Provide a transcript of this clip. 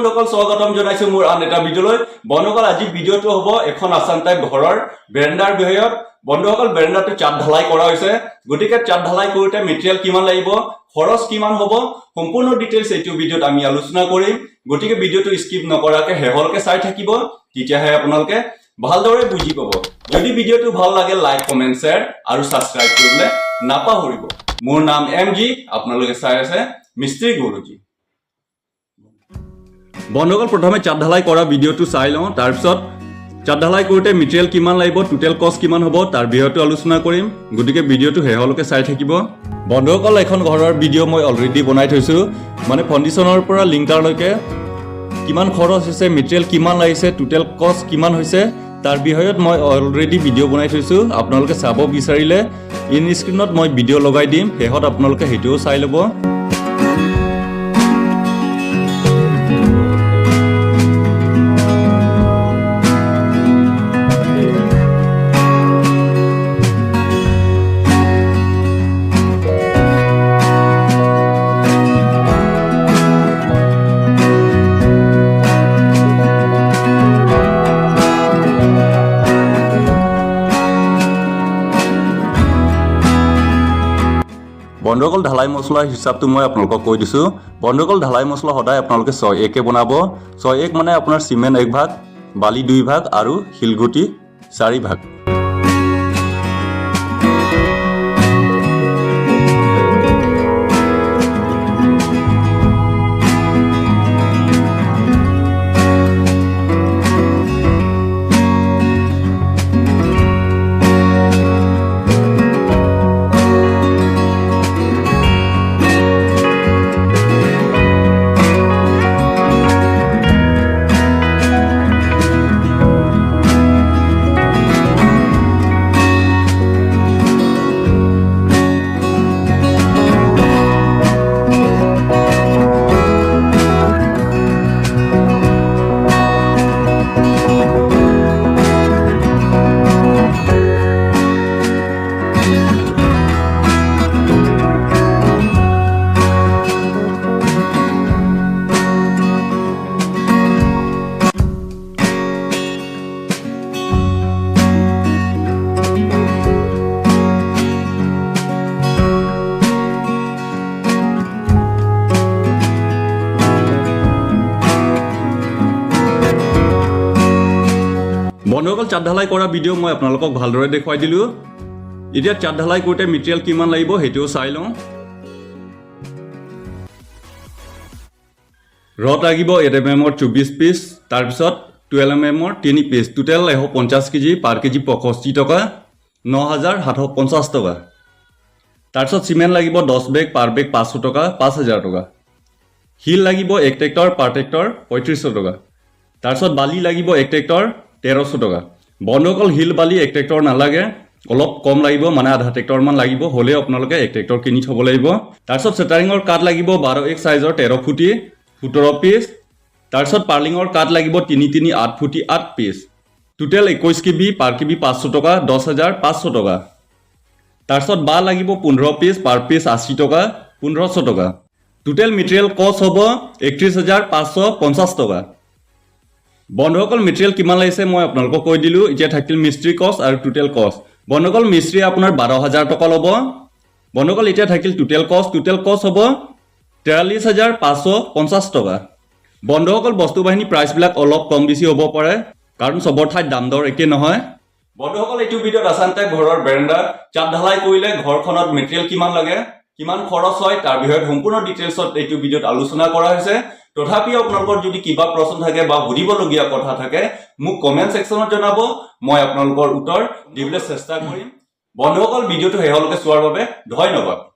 বন্ধুসকল স্বাগতম জনাইছো মোৰ আন এটা ভিডিঅলৈ বন্ধুসকল আজি ভিডিঅটো হ'ব এখন আসাম টাইপ ঘৰৰ বেৰেণ্ডাৰ বিষয়ত বন্ধুসকল বেৰেণ্ডাটো চাট ঢালাই কৰা হৈছে গতিকে চাট ঢালাই কৰোতে মেটেৰিয়েল কিমান লাগিব খৰচ কিমান হ'ব সম্পূৰ্ণ ডিটেইলছ এই ভিডিঅত আমি আলোচনা কৰিম গতিকে ভিডিঅটো স্কিপ নকৰাকে হেহলকে চাই থাকিব তেতিয়াহে আপোনালোকে ভালদৰে বুজি পাব যদি ভিডিঅটো ভাল লাগে লাইক কমেন্ট শেয়াৰ আৰু সাবস্ক্ৰাইব কৰিবলৈ নাপাহৰিব মোৰ নাম এমজি আপোনালোকে চাই আছে মিস্ত্ৰি গুৰুজি বন্ধুসকল প্ৰথমে চাট ঢালাই কৰা ভিডিঅটো চাই লওঁ তাৰ পিছত চাট ঢালাই কৰোতে মেটেৰিয়েল কিমান লাগিব টোটেল কষ্ট কিমান হ'ব তাৰ বিষয়টো আলোচনা কৰিম গতিকে ভিডিঅটো হেহলকে চাই থাকিব বন্ধুসকল এখন ঘৰৰ ভিডিঅ মই অলৰেডি বনাই থৈছো মানে ফাউণ্ডেশ্যনৰ পৰা লিংটাৰলৈকে কিমান খৰচ হৈছে মেটেৰিয়েল কিমান লাগিছে টোটেল কষ্ট কিমান হৈছে তাৰ বিষয়ত মই অলৰেডি ভিডিঅ বনাই থৈছো আপোনালোকে চাব বিচাৰিলে ইন স্ক্ৰিনত মই ভিডিঅ লগাই দিম হেহত আপোনালোকে হেটোও চাই ল'ব বন্ধুসকল ঢালাই মছলাৰ হিচাপটো মই আপোনালোকক কৈ দিছো বন্ধুসকল ঢালাই মছলা সদায় আপোনালোকে 6 কে বনাব 6 মানে আপোনাৰ সিমেন্ট 1 ভাগ বালি 2 ভাগ আৰু শিলগুটি 4 ভাগ বন্ধুসকল চাট ঢালাই কৰা ভিডিঅ মই আপোনালোকক ভালদৰে দেখুৱাই দিলো এতিয়া চাট ঢালাই কৰোতে মেটেৰিয়েল কিমান লাগিব হেটো চাই লওঁ ৰড লাগিব 8 mm 24 পিস তাৰ পিছত 12 mm 3 পিস টোটাল 150 কেজি পাৰ কেজি 65 টকা 9750 টকা তাৰ পিছত সিমেন্ট লাগিব 10 বেগ পাৰ বেগ 500 টকা 5000 টকা হিল লাগিব 1 ট্ৰেক্টৰ পাৰ ট্ৰেক্টৰ 3500 টকা তাৰ পিছত বালি লাগিব 1 ট্ৰেক্টৰ 1300 টকা বন্ধুসকল হিল বালি 1 ট্ৰেক্টৰ নালাগে অলপ কম লাগিব মানে আধা ট্ৰেক্টৰ মান লাগিব হলে আপোনালোকে 1 ট্ৰেক্টৰ কিনি থব লাগিব তাৰ পিছত সেটাৰিংৰ কাট লাগিব 12 এক সাইজৰ 13 ফুটি 17 পিস তাৰ পিছত পাৰ্লিংৰ কাট লাগিব 3 8 ফুটি 8 পিস টোটাল 21 কেবি পাৰ কেবি 500 টকা 10500 টকা তাৰ পিছত বা লাগিব 15 পিস পাৰ পিস 80 টকা 1500 টকা টোটাল মেটেৰিয়েল কষ্ট হ'ব 31550 টকা বন্ধুসকল মেটেৰিয়েল কিমান লাগিছে মই আপোনালোকক কৈ দিলো এতিয়া থাকিল মিস্ত্ৰি কষ্ট আৰু টোটাল কষ্ট বন্ধুসকল মিস্ত্ৰি আপোনাৰ 12000 টকা ল'ব বন্ধুসকল এতিয়া থাকিল টোটাল কষ্ট হ'ব 43550 টকা বন্ধুসকল বস্তু বাহিনী প্ৰাইস বিলাক অলপ কম বেছি হ'ব পাৰে কাৰণ সবৰ ঠাইত দাম দৰ একে নহয় বন্ধুসকল এইটো ভিডিঅত আসাম টাইপ ঘৰৰ বেৰেণ্ডা চাট ঢালাই কৰিলে ঘৰখনত মেটেৰিয়েল কিমান লাগে কিমান খৰচ হয় তাৰ বিষয়ত সম্পূৰ্ণ ডিটেইলছত এইটো ভিডিঅত আলোচনা কৰা হৈছে তথাপি আপোনালোকৰ যদি কিবা প্ৰশ্ন থাকে বা সুধিবলগীয়া কথা থাকে মোক কমেন্ট সেকশনত জনাব মই আপোনালোকৰ উত্তৰ দিবলৈ চেষ্টা কৰিম বন্ধুসকল ভিডিঅটো হেহলকে চোৱাৰ বাবে ধন্যবাদ